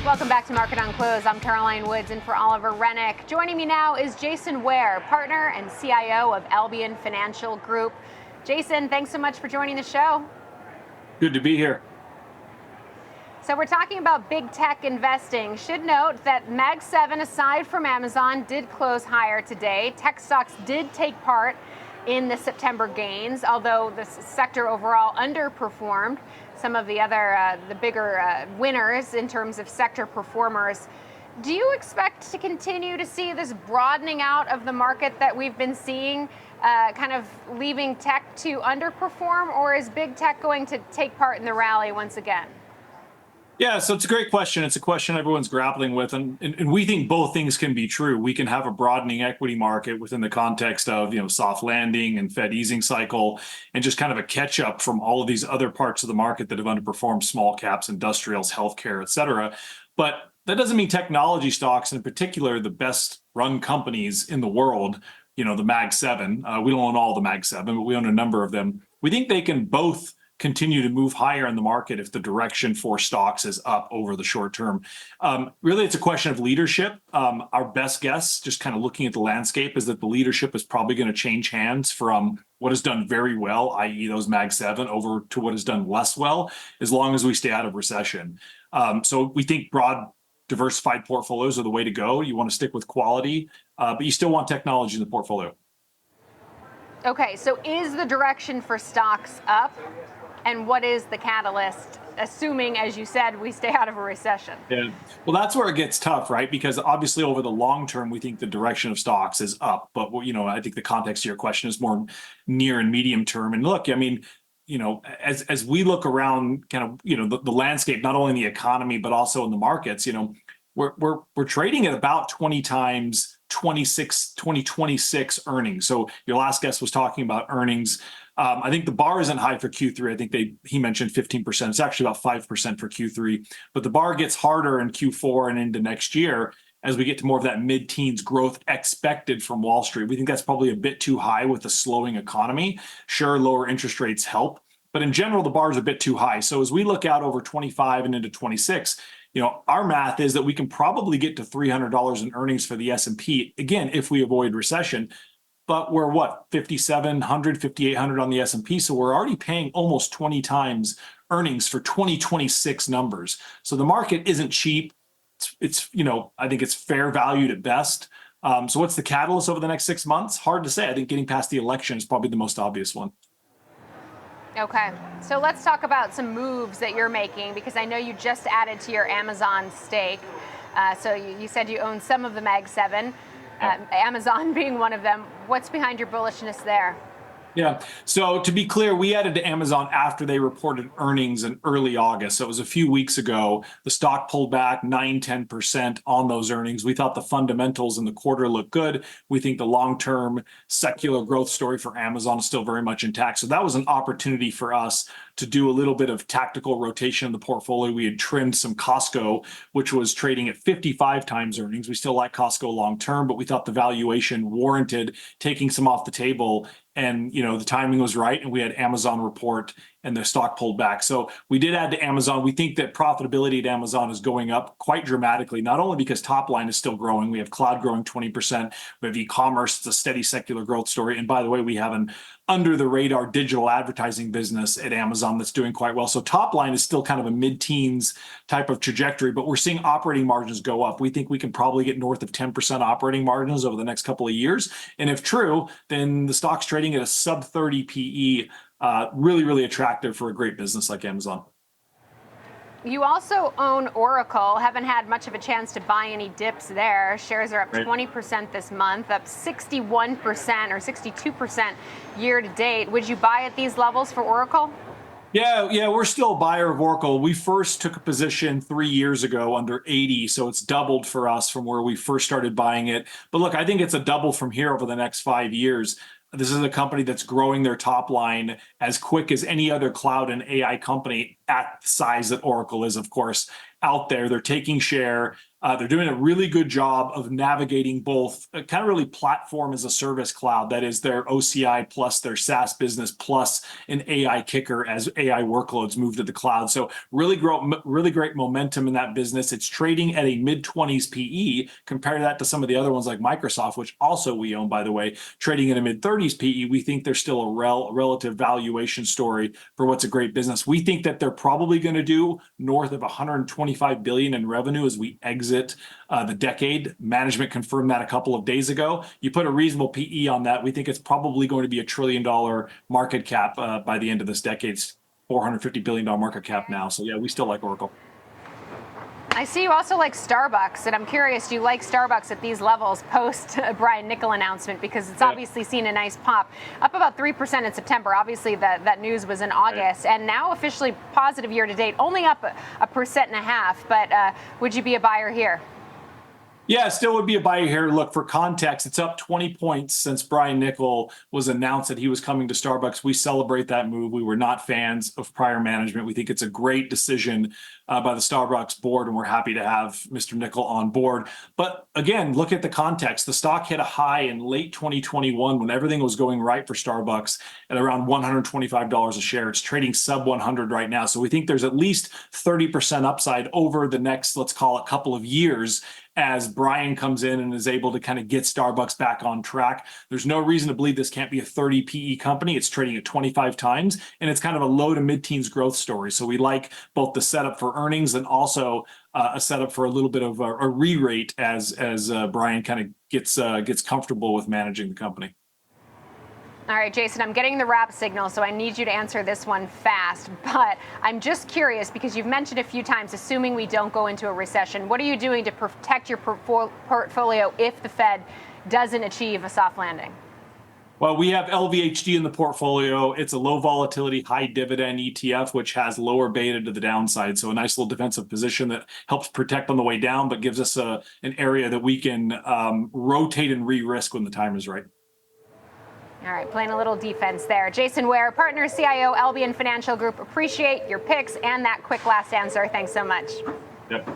Welcome back to Market on Close. I'm Caroline Woods in for Oliver Rennick. Joining me now is Jason Ware, partner and CIO of Albion Financial Group. Jason, thanks so much for joining the show. Good to be here. So we're talking about big tech investing. Should note that Mag 7, aside from Amazon, did close higher today. Tech stocks did take part in the September gains, although the sector overall underperformed some of the other, the bigger winners in terms of sector performers. Do you expect to continue to see this broadening out of the market that we've been seeing, kind of leaving tech to underperform, or is big tech going to take part in the rally once again? Yeah, so it's a great question. It's a question everyone's grappling with, and we think both things can be true. We can have a broadening equity market within the context of soft landing and Fed easing cycle, and just kind of a catch up from all of these other parts of the market that have underperformed: small caps, industrials, healthcare, et cetera. But that doesn't mean technology stocks, in particular, the best run companies in the world, the Mag 7. We don't own all the Mag 7, but we own a number of them. We think they can both continue to move higher in the market if the direction for stocks is up over the short term. Really, it's a question of leadership. Our best guess, just kind of looking at the landscape, is that the leadership is probably going to change hands from what has done very well, i.e. those Mag 7, over to what has done less well, as long as we stay out of recession. So we think broad, diversified portfolios are the way to go. You want to stick with quality, but you still want technology in the portfolio. Okay, so is the direction for stocks up? And what is the catalyst, assuming, as you said, we stay out of a recession? Yeah, well, that's where it gets tough, right? Because obviously over the long term, we think the direction of stocks is up. But, I think the context of your question is more near and medium term. And look, I mean, as we look around kind of, the landscape, not only in the economy, but also in the markets, we're trading at about 20 times 2026 earnings. So your last guest was talking about earnings. I think the bar isn't high for Q3. I think he mentioned 15%. It's actually about 5% for Q3. But the bar gets harder in Q4 and into next year as we get to more of that mid-teens growth expected from Wall Street. We think that's probably a bit too high with a slowing economy. Sure, lower interest rates help, but in general, the bar is a bit too high. So as we look out over 25 and into 26, our math is that we can probably get to $300 in earnings for the S&P, again, if we avoid recession. But we're 5,700, 5,800 on the S&P. So we're already paying almost 20 times earnings for 2026 numbers. So the market isn't cheap. It's I think it's fair valued at best. So what's the catalyst over the next 6 months? Hard to say. I think getting past the election is probably the most obvious one. Okay, so let's talk about some moves that you're making, because I know you just added to your Amazon stake. So you said you own some of the Mag 7. Amazon being one of them. What's behind your bullishness there? Yeah. So to be clear, we added to Amazon after they reported earnings in early August. So it was a few weeks ago. The stock pulled back 9-10% on those earnings. We thought the fundamentals in the quarter looked good. We think the long-term secular growth story for Amazon is still very much intact. So that was an opportunity for us to do a little bit of tactical rotation in the portfolio. We had trimmed some Costco, which was trading at 55 times earnings. We still like Costco long-term, but we thought the valuation warranted taking some off the table. And, the timing was right. And we had Amazon report and the stock pulled back. So we did add to Amazon. We think that profitability at Amazon is going up quite dramatically, not only because top line is still growing. We have cloud growing 20%. We have e-commerce. It's a steady secular growth story. And by the way, we have an under the radar digital advertising business at Amazon that's doing quite well. So top line is still kind of a mid-teens type of trajectory, but we're seeing operating margins go up. We think we can probably get north of 10% operating margins over the next couple of years. And if true, then the stock's trading at a sub 30 PE, really, really attractive for a great business like Amazon. You also own Oracle. Haven't had much of a chance to buy any dips there. Shares are up 20% this month, up 61% or 62% year to date. Would you buy at these levels for Oracle? Yeah, we're still a buyer of Oracle. We first took a position 3 years ago under 80, so it's doubled for us from where we first started buying it. But look, I think it's a double from here over the next 5 years. This is a company that's growing their top line as quick as any other cloud and AI company at the size that Oracle is, of course, out there. They're taking share. They're doing a really good job of navigating both kind of really platform as a service cloud. That is their OCI plus their SaaS business plus an AI kicker as AI workloads move to the cloud. So really great momentum in that business. It's trading at a mid-20s PE. Compare that to some of the other ones like Microsoft, which also we own, by the way, trading at a mid-30s PE. We think there's still a relative valuation story for what's a great business. We think that they're probably going to do north of 125 billion in revenue as we exit the decade. Management confirmed that a couple of days ago. You put a reasonable PE on that, we think it's probably going to be $1 trillion market cap by the end of this decade. It's $450 billion market cap now. So yeah, we still like Oracle. I see you also like Starbucks, and I'm curious, do you like Starbucks at these levels post Brian Niccol announcement? Because it's obviously seen a nice pop, up about 3% in September. Obviously, that news was in August, and now officially positive year to date, only up 1.5%. But would you be a buyer here? Yeah, still would be a buy here. Look, for context, it's up 20 points since Brian Niccol was announced that he was coming to Starbucks. We celebrate that move. We were not fans of prior management. We think it's a great decision by the Starbucks board, and we're happy to have Mr. Niccol on board. But again, look at the context. The stock hit a high in late 2021 when everything was going right for Starbucks at around $125 a share. It's trading sub 100 right now. So we think there's at least 30% upside over the next, let's call it, couple of years as Brian comes in and is able to kind of get Starbucks back on track. There's no reason to believe this can't be a 30 PE company. It's trading at 25 times, and it's kind of a low to mid-teens growth story. So we like both the setup for earnings and also a setup for a little bit of a re-rate as Brian kind of gets comfortable with managing the company. All right, Jason, I'm getting the wrap signal, so I need you to answer this one fast. But I'm just curious, because you've mentioned a few times, assuming we don't go into a recession, what are you doing to protect your portfolio if the Fed doesn't achieve a soft landing? Well, we have LVHD in the portfolio. It's a low volatility, high dividend ETF, which has lower beta to the downside. So a nice little defensive position that helps protect on the way down, but gives us an area that we can rotate and re-risk when the time is right. All right, playing a little defense there. Jason Ware, partner CIO, Albion Financial Group. Appreciate your picks and that quick last answer. Thanks so much. Yep.